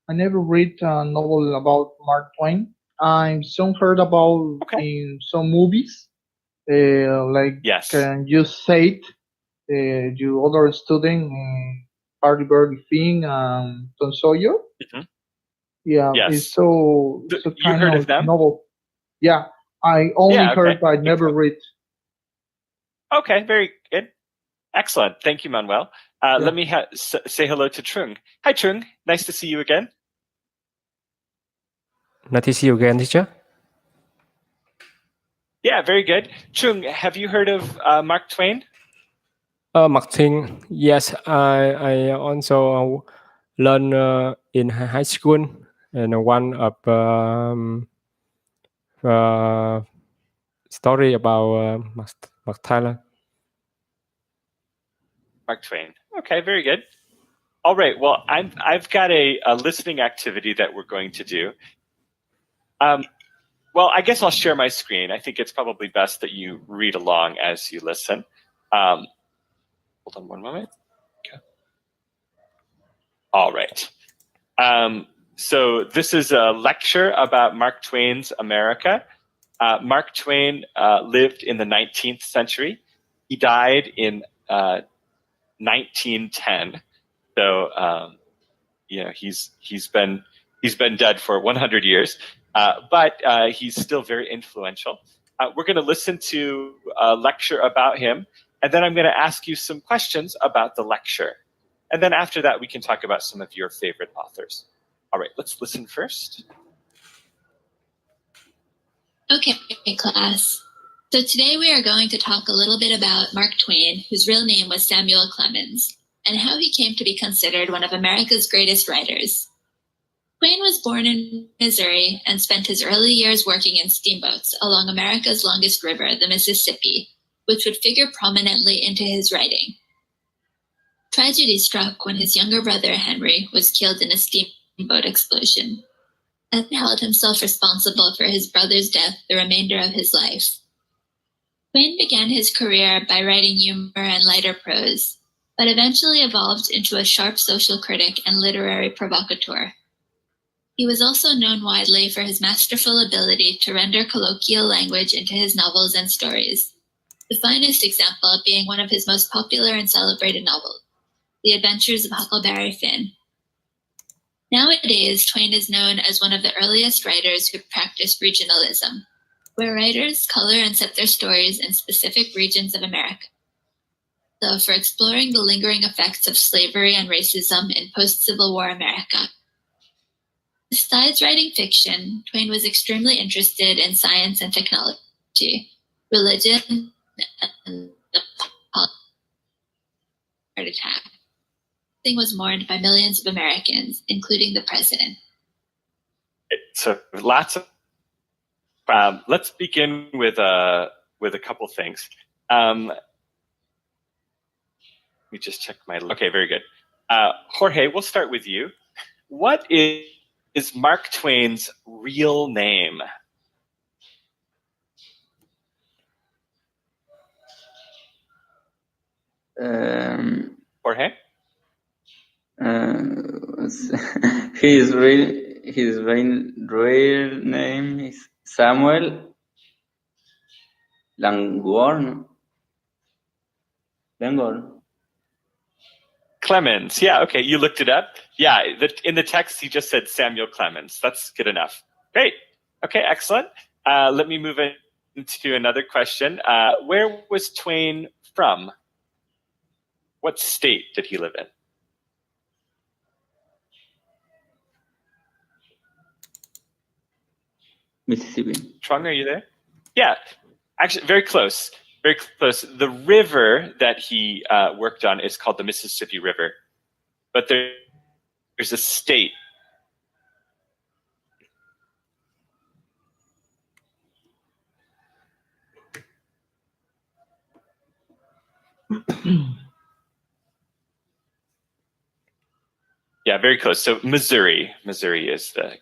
I never read a novel about Mark Twain. I some heard about Okay. in some movies, like Yes. you said, you other student, Hardy Birdie Finn and Tom Sawyer. Mhm. Yeah, it's Yes. so You kind heard of of them? novel. Yeah, I only Yeah. heard Okay. but never Excellent. read. Okay. Very good. Excellent. Thank you, Manuel. Yeah. Let me say hello to Trung. Hi, Trung. Nice to see you again. Nice to see you again, teacher. Yeah, very good. Trung, have you heard of Mark Twain? Mark Twain. Yes, I also learned in high school, and one of story about Mark Tyler. Mark Twain. Okay, very good. All right. Well, I've got a listening activity that we're going to do. Well, I guess I'll share my screen. I think it's probably best that you read along as you listen. Hold on one moment. Okay. All right. So this is a lecture about Mark Twain's America. Mark Twain lived in the 19th century. He died in 1910. So he's been dead for 100 years, but he's still very influential. We're going to listen to a lecture about him, and then I'm going to ask you some questions about the lecture. And then after that, we can talk about some of your favorite authors. All right, let's listen first. Okay, class. So today we are going to talk a little bit about Mark Twain, whose real name was Samuel Clemens, and how he came to be considered one of America's greatest writers. Twain was born in Missouri and spent his early years working in steamboats along America's longest river, the Mississippi, which would figure prominently into his writing. Tragedy struck when his younger brother, Henry, was killed in a steamboat explosion, and held himself responsible for his brother's death the remainder of his life. Twain began his career by writing humor and lighter prose, but eventually evolved into a sharp social critic and literary provocateur. He was also known widely for his masterful ability to render colloquial language into his novels and stories, the finest example being one of his most popular and celebrated novels, The Adventures of Huckleberry Finn. Nowadays, Twain is known as one of the earliest writers who practiced regionalism, where writers color and set their stories in specific regions of America. So for exploring the lingering effects of slavery and racism in post-Civil War America. Besides writing fiction, Twain was extremely interested in science and technology, religion, and the heart attack. Thing was mourned by millions of Americans, including the president. So lots of. Let's begin with a couple things. Let me just check my. Okay, very good. Jorge, we'll start with you. What is Mark Twain's real name? Jorge? His real name is Samuel Langorn. Clemens. Yeah, okay, you looked it up. Yeah, in the text, he just said Samuel Clemens. That's good enough. Great. Okay, excellent. Let me move into another question. Where was Twain from? What state did he live in? Mississippi. Trung, are you there? Yeah, actually, very close. Very close. The river that he worked on is called the Mississippi River, but there's a state. Yeah, very close. So Missouri. Missouri is the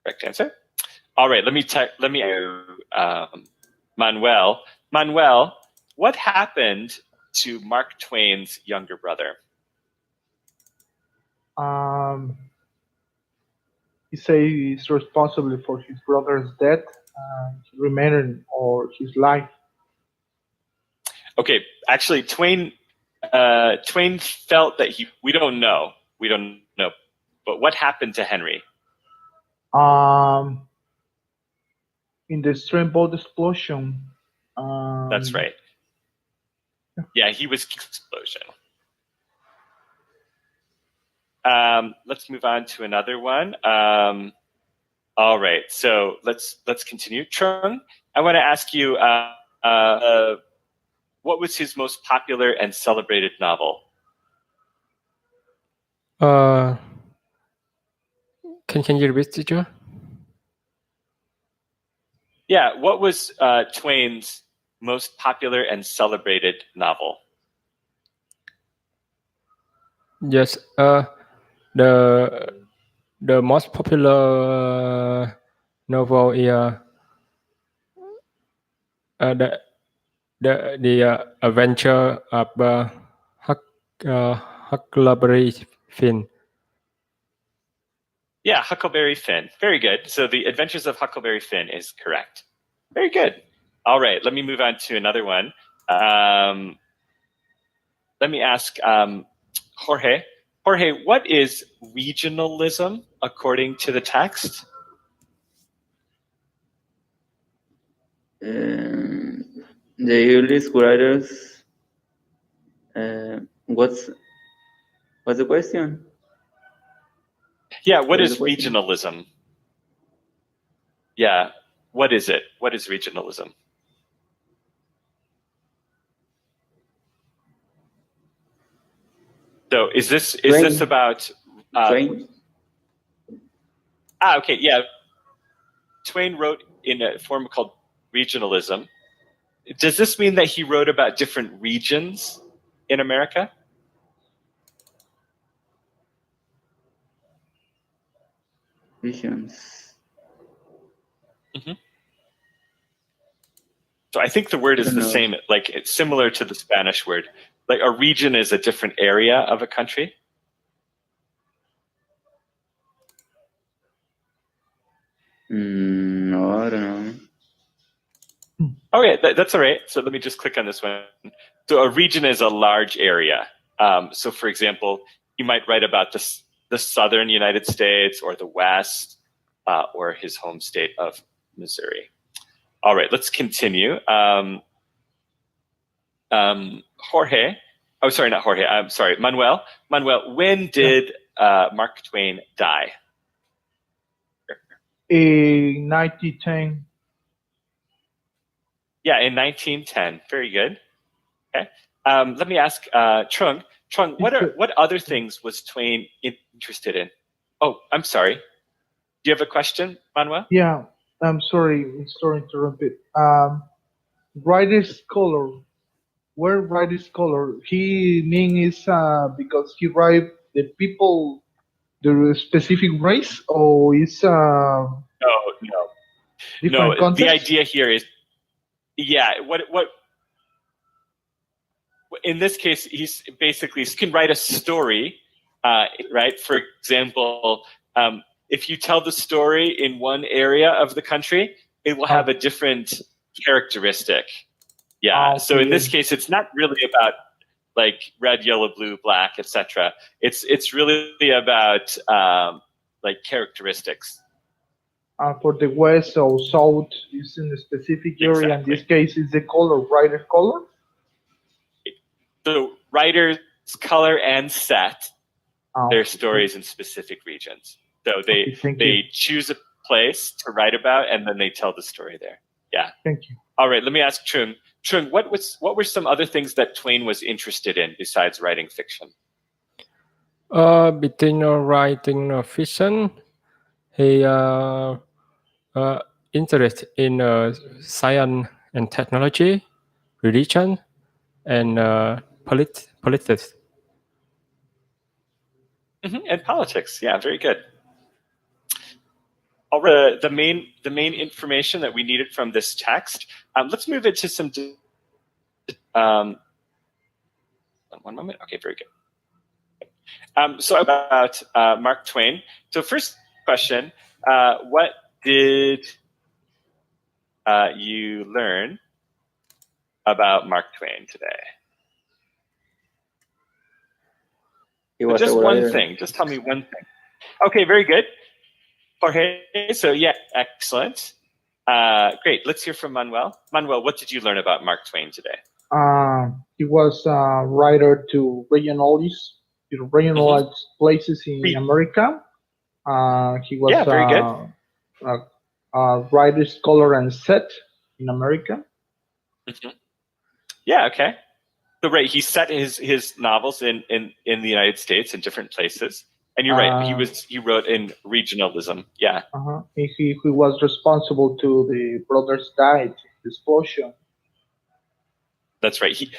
correct answer. All right, let me Manuel. Manuel, what happened to Mark Twain's younger brother? he say he's responsible for his brother's death, his remaining or his life. Okay, actually, Twain felt that we don't know, but what happened to Henry? Um, in the steamboat explosion. That's right. Yeah, he was explosion. Let's move on to another one. All right, so let's continue. Trung, I want to ask you, what was his most popular and celebrated novel? Can you repeat, teacher? Yeah, what was Twain's most popular and celebrated novel? Yes. The most popular novel is the Adventure of Huckleberry Finn. Yeah, Huckleberry Finn. Very good. So The Adventures of Huckleberry Finn is correct. Very good. All right, let me move on to another one. Let me ask Jorge. Jorge, what is regionalism according to the text? The English writers. What's the question? Yeah, what is regionalism? Yeah, what is it? What is regionalism? So is this about Twain? Okay, yeah. Twain wrote in a form called regionalism. Does this mean that he wrote about different regions in America? Visions. Mm-hmm. So I think the word is the same, like it's similar to the Spanish word. Like a region is a different area of a country. No, I don't know. Okay, that's all right. So let me just click on this one. So a region is a large area. So for example, you might write about the southern United States or the West or his home state of Missouri. All right, let's continue. Jorge, oh, sorry, not Jorge. I'm sorry, Manuel. Manuel, when did Mark Twain die? In 1910. Yeah, in 1910. Very good. Okay. Let me ask Trung. Trung, what other things was Twain interested in? Oh, I'm sorry. Do you have a question, Manuel? Yeah, I'm sorry to interrupt it. Writer scholar. Where writer scholar? He means because he write the people, the specific race, or is No. different No, context? the idea here is, yeah, what in this case, he's basically he can write a story, right? For example, if you tell the story in one area of the country, it will have a different characteristic. Yeah. Okay. So in this case, it's not really about like red, yellow, blue, black, etc. It's really about like characteristics. For the west or south, is in a specific area. Exactly. In this case, is the color writer color. So writers color and set their Okay. stories in specific regions. So Okay, thank they you. choose a place to write about, and then they tell the story there. Yeah. Thank you. All right. Let me ask Trung. Trung, what were some other things that Twain was interested in besides writing fiction? Between writing fiction, he interested in science and technology, religion, and politics. And politics. Yeah, very good. All right. The main information that we needed from this text. Let's move into some. One moment. Okay, very good. So about Mark Twain. So first question: What did you learn about Mark Twain today? He was Just a one writer. thing. Just tell me one thing. Okay, very good. Jorge, so yeah, excellent. Great. Let's hear from Manuel. Manuel, what did you learn about Mark Twain today? He was a writer to regionalized places in America. He was Yeah, very good. a writer, scholar, and set in America. Yeah, okay. So right, he set his novels in the United States in different places. And you're right, he wrote in regionalism. Yeah. He was responsible to the brothers died explosion. That's right. He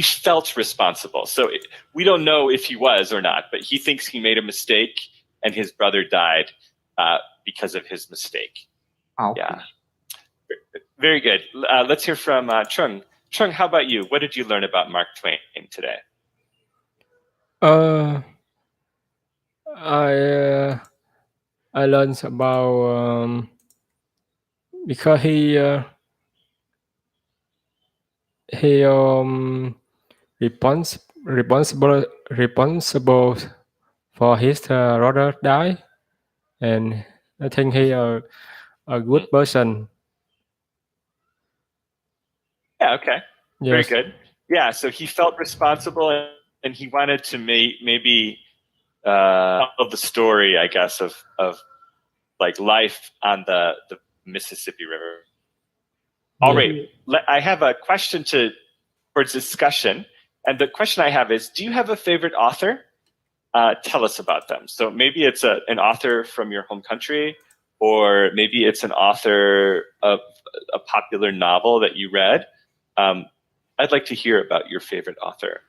felt responsible. So we don't know if he was or not, but he thinks he made a mistake and his brother died because of his mistake. Okay. Yeah. Very good. Let's hear from Chung. Chung, how about you? What did you learn about Mark Twain today? I learned about because he responsible for his brother die, and I think he a good person. Yeah. Okay. Yes. Very good. Yeah. So he felt responsible, and he wanted to maybe tell the story, I guess, of like life on the Mississippi River. All right. I have a question for discussion, and the question I have is: do you have a favorite author? Tell us about them. So maybe it's an author from your home country, or maybe it's an author of a popular novel that you read. I'd like to hear about your favorite author.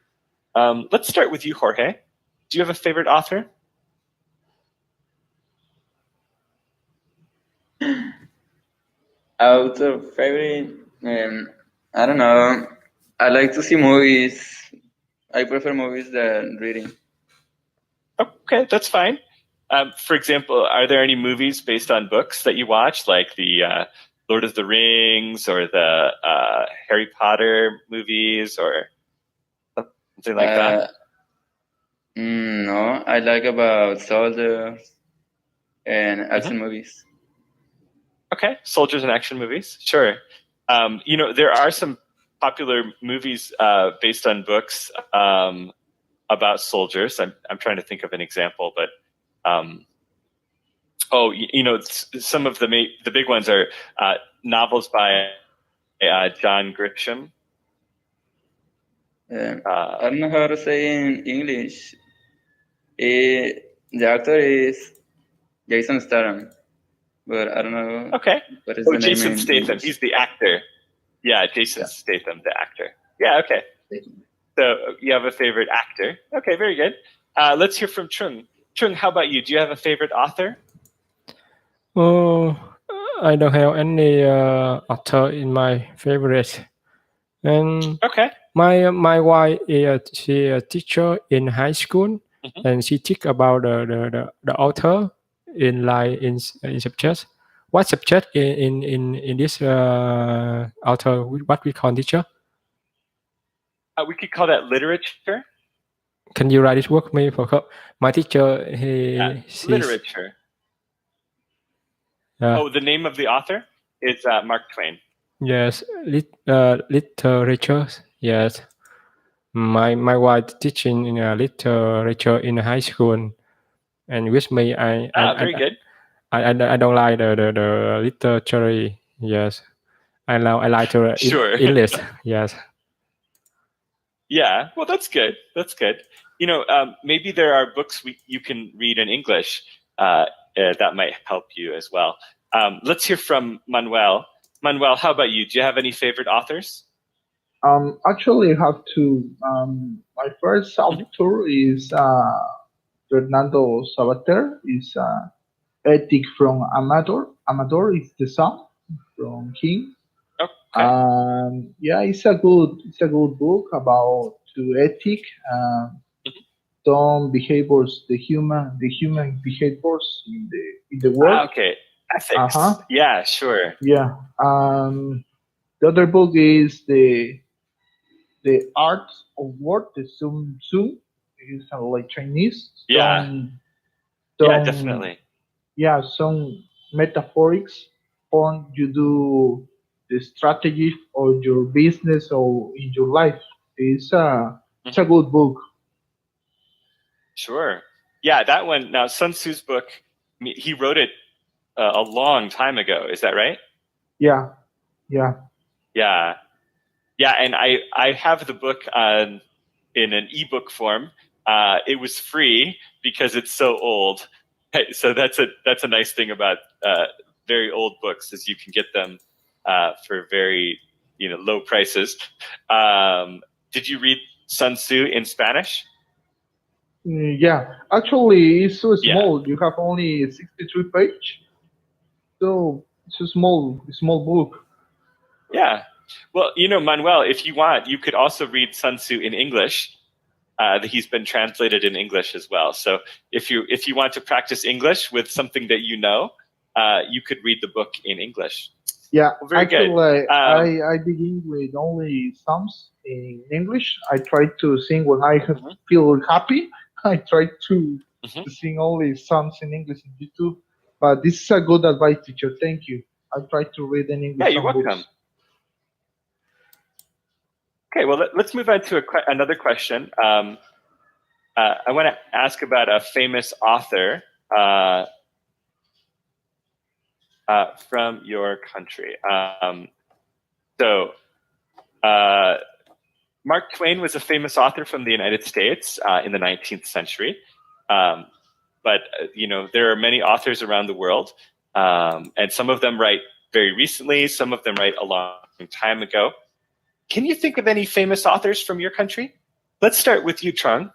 Let's start with you, Jorge. Do you have a favorite author? Author favorite? I don't know. I like to see movies. I prefer movies than reading. Okay, that's fine. For example, are there any movies based on books that you watch, like the Lord of the Rings or the Harry Potter movies or something like that? No, I like about soldiers and action movies. Okay, soldiers and action movies, sure. There are some popular movies based on books about soldiers. I'm trying to think of an example, but some of the big ones are novels by John Grisham. I don't know how to say in English. The actor is Jason Statham, but I don't know. Okay. What is the name Jason in Statham. English. He's the actor. Yeah, Jason Statham, the actor. Yeah, okay. So you have a favorite actor. Okay, very good. Let's hear from Chung. Chung, how about you? Do you have a favorite author? Oh, I don't have any author in my favorite. And okay, my wife she a teacher in high school, and she teach about the author in subject. What subject in this author? What we call teacher? We could call that literature. Can you write this work me for my teacher? Literature. The name of the author is Mark Twain. Yes, literature. Yes, my wife teaching in literature in high school, and with me, very good. I don't like the literature. Yes, I like to sure. English. Yes. Yeah, well, that's good. That's good. Maybe there are books you can read in English that might help you as well. Let's hear from Manuel. Manuel, how about you? Do you have any favorite authors? Actually, I have two. My first author is Fernando Sabater. Is Ethic from Amador. Amador is the song from him. Okay. Yeah, it's a good book about to ethic. some behaviors, the human behaviors in the world. Okay, Uh ethics. huh. Yeah, sure. Yeah. The other book is the art of war. The Sun Tzu is like Chinese. Yeah, yeah, Some definitely. yeah, some metaphorics on you do the strategy of your business or in your life. It's a Mhm. good book. Sure. Yeah, that one. Now, Sun Tzu's book, he wrote it a long time ago. Is that right? Yeah, yeah. Yeah, yeah. And I have the book in an ebook form. It was free because it's so old. So that's a nice thing about very old books is you can get them for very low prices. Did you read Sun Tzu in Spanish? Yeah. Actually, it's so Yeah. small. You have only 63 page, so it's a small book. Yeah. Well, Manuel, if you want, you could also read Sun Tzu in English. He's been translated in English as well. So if you want to practice English with something that you could read the book in English. Yeah, Well, very good. actually, I begin with only songs in English. I try to sing when I Mhm, feel happy. I try mhm. to sing only songs in English in YouTube. But this is a good advice, teacher. Thank you. I try to read in Yeah, English you're songbooks. welcome. Okay, well, let's move on to another question. I want to ask about a famous author from your country. So, Mark Twain was a famous author from the United States in the 19th century. But there are many authors around the world, and some of them write very recently, some of them write a long time ago. Can you think of any famous authors from your country? Let's start with you, Trung.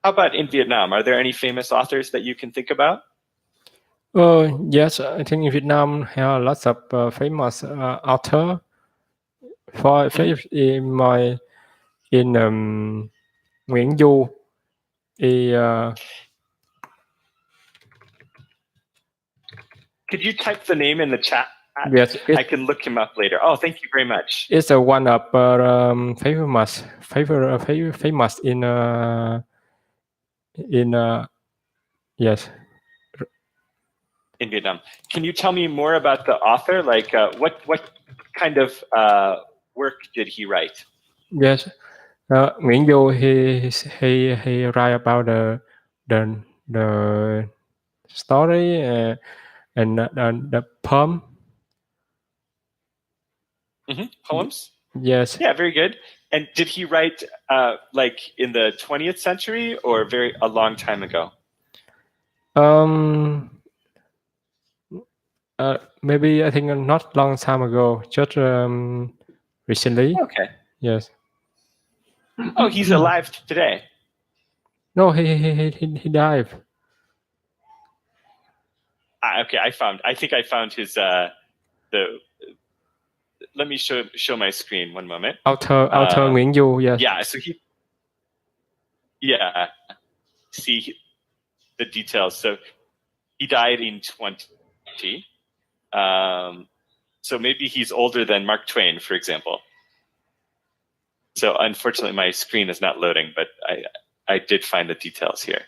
How about in Vietnam? Are there any famous authors that you can think about? Yes, I think in Vietnam have lots of famous author. For in my in Nguyễn Du, he Could you type the name in the chat? yes, I can look him up later. Oh, thank you very much. it's a one of famous in yes. In Vietnam. Can you tell me more about the author? Like, what kind of work did he write? Yes, Nguyễn Du he write about the story and the poem. Poems? Yes. Yeah, very good. And did he write like in the 20th century or a long time ago? Maybe I think not long time ago, just recently. Okay. Yes. Oh, he's alive today. No, he died. Okay, I think I found his the. Let me show my screen. One moment. Author Nguyễn Du. Yes. Yeah. So see the details. So he died in 2020. So maybe he's older than Mark Twain, for example. So unfortunately, my screen is not loading, but I did find the details here.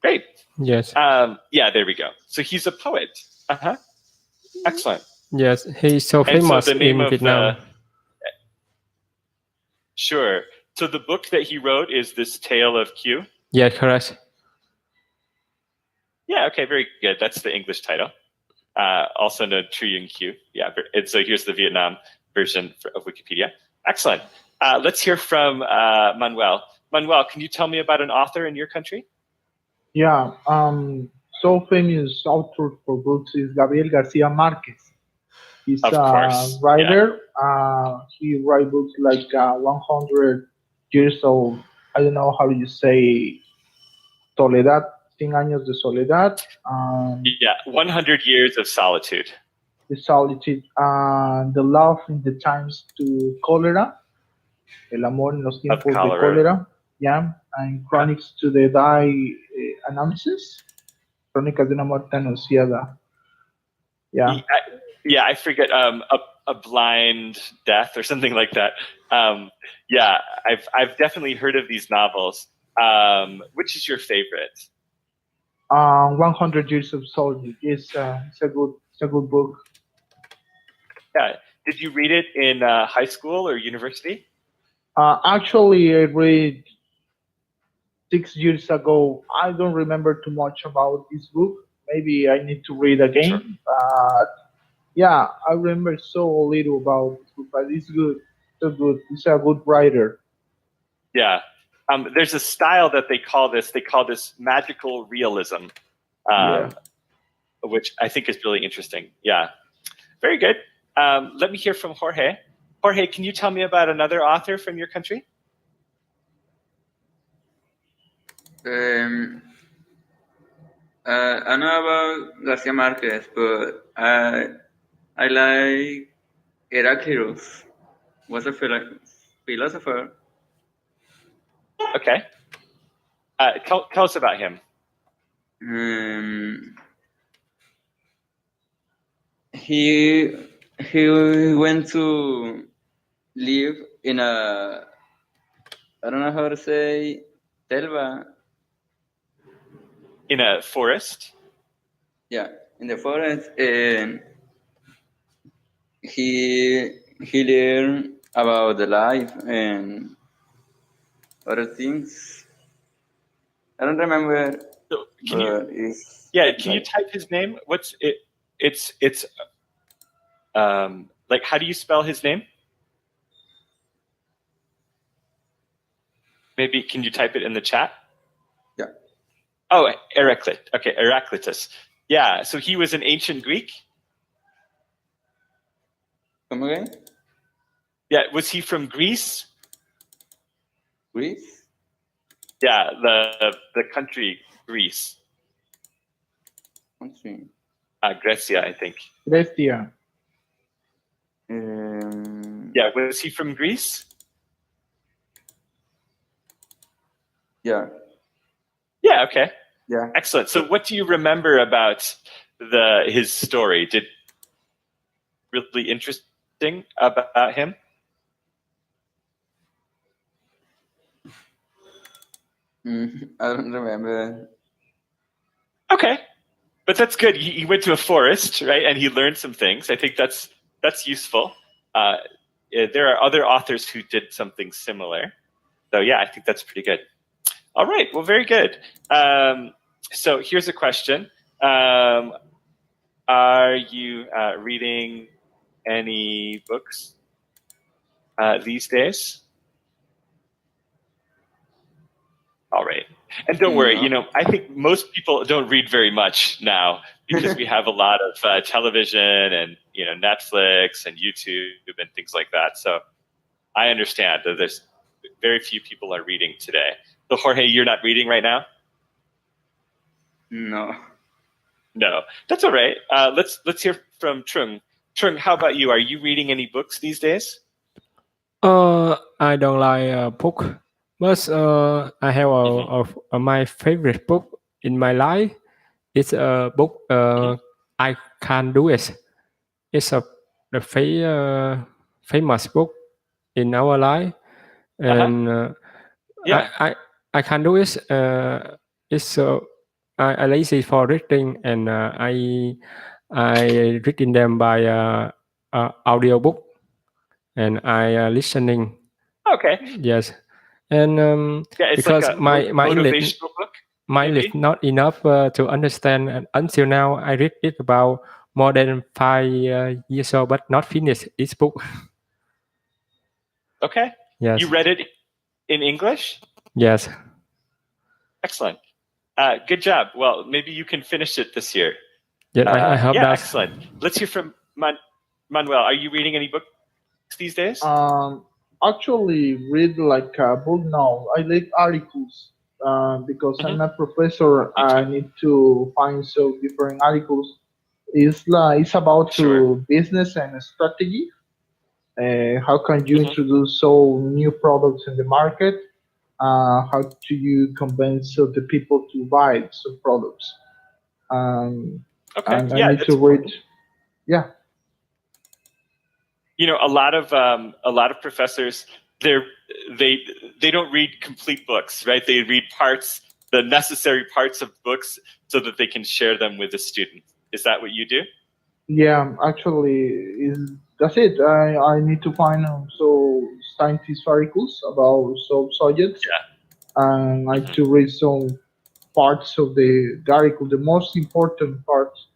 Great. Yes. Yeah, there we go. So he's a poet. Excellent. Yes, he's so And so famous the name in of Vietnam. Sure. So the book that he wrote is This Tale of Q. Yeah, correct. Yeah. Okay. Very good. That's the English title. Also known Truong Q. Yeah. And so here's the Vietnam version of Wikipedia. Excellent. Let's hear from Manuel. Manuel, can you tell me about an author in your country? Yeah. So famous author for books is Gabriel Garcia Marquez. He's Of a course. writer. He write books like 100 years old. I don't know how you say Soledad, 100 años de soledad, Yeah. 100 Years of Solitude. the solitude, the love in the times to cólera, el amor en los Of tiempos de cholera. cólera. Yeah, and Chronics to the Die Announces. Crónicas de una muerte anunciada. Yeah. Yeah, I forget. A blind death or something like that. Yeah, I've definitely heard of these novels. Which is your favorite? 100 Years of Solitude. It's a good book. Yeah. Did you read it in high school or university? Actually, I read 6 years ago. I don't remember too much about this book. Maybe I need to read Sure. again. Yeah, I remember so little about this book, but it's good. So good. He's a good writer. Yeah. There's a style that they call this. They call this magical realism, Yeah. which I think is really interesting. Yeah. Very good. Let me hear from Jorge. Jorge, can you tell me about another author from your country? I know about Garcia Marquez, but I like Heraclitus. Was a philosopher. Okay. Tell us about him. He went to live in a, I don't know how to say, selva. In a forest? Yeah, in the forest, and he learned about the life and other things. I don't remember, So but it's can you type his name? What's it? It's like, how do you spell his name? Maybe can you type it in the chat? Yeah. Oh, Heraclit. Okay, Heraclitus. Yeah, so he was an ancient Greek. Come again? Yeah, was he from Greece? Greece? Yeah, the country Greece. Country. Grecia, I think. Bestia. Yeah, was he from Greece? Yeah. Yeah, okay. Yeah. Excellent. So what do you remember about his story? Did really interesting about him? I don't remember. Okay. But that's good. He went to a forest, right? And he learned some things. I think that's useful. There are other authors who did something similar. So yeah, I think that's pretty good. All right. Well, very good. So here's a question. Are you reading any books these days? All right. And don't worry, No. I think most people don't read very much now because we have a lot of television and, Netflix and YouTube and things like that. So I understand that there's very few people are reading today. So Jorge, you're not reading right now? No. No, that's all right. Let's hear from Trung. Trung, how about you? Are you reading any books these days? I don't like book, but I have my favorite book in my life. It's a book I Can Do It. It's the famous book in our life, and Yeah. I can do it. It's I lazy for reading, and I reading them by audiobook, and I listening. Okay. Yes, and Yeah, it's because like a my English motivational book. my maybe? English not enough to understand, and until now I read it about more than 5 years old, but not finished each book. Okay. Yes. You read it in English? Yes. Excellent. Good job. Well, maybe you can finish it this year. Yes, I hope yeah, that. excellent. Let's hear from Manuel. Are you reading any books these days? Actually, read like a book now. I read articles because I'm a professor. I need to find so different articles. It's about to business and strategy. How can you introduce so new products in the market? how do you convince the people to buy some products. Okay. And Yeah, I need that's to read. Yeah, you know, a lot of professors, they don't read complete books, right? They read parts, the necessary parts of books, so that they can share them with the student. Is that what you do? yeah. Actually, that's it. I need to find scientist articles about some subjects, and I Mhm. to read some parts of the article, the most important parts,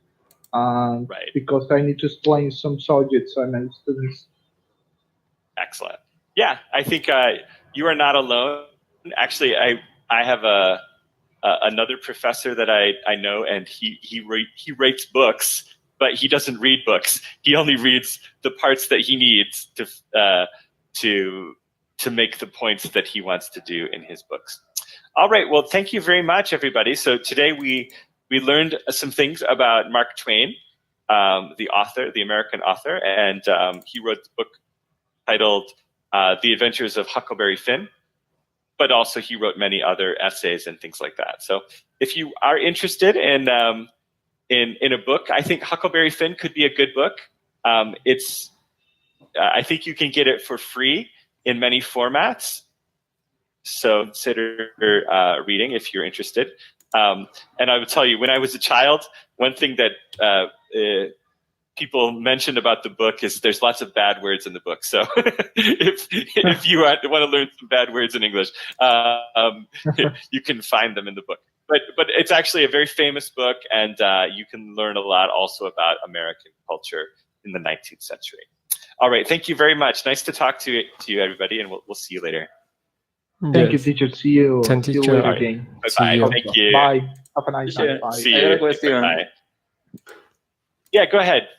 Right. because I need to explain some subjects and my students. Excellent. Yeah, I think you are not alone. Actually, I have another professor that I know, and he writes books, but he doesn't read books. He only reads the parts that he needs to to make the points that he wants to do in his books. All right. Well, thank you very much, everybody. So today we learned some things about Mark Twain, the author, the American author, and he wrote the book titled "The Adventures of Huckleberry Finn." But also he wrote many other essays and things like that. So if you are interested in a book, I think Huckleberry Finn could be a good book. It's I think you can get it for free in many formats. So consider reading if you're interested. And I would tell you, when I was a child, one thing that people mentioned about the book is there's lots of bad words in the book. So if you want to learn some bad words in English, you can find them in the book. But it's actually a very famous book, and you can learn a lot also about American culture in the 19th century. All right, thank you very much. Nice to talk to you, everybody, and we'll see you later. Thank you, Yes. teacher. See you. Thank See you teacher. later, All right. Jane. See Bye-bye. you. Thank you. Bye. Have a nice Teacher, night. Bye. See I got a you. question. Bye. Yeah, go ahead.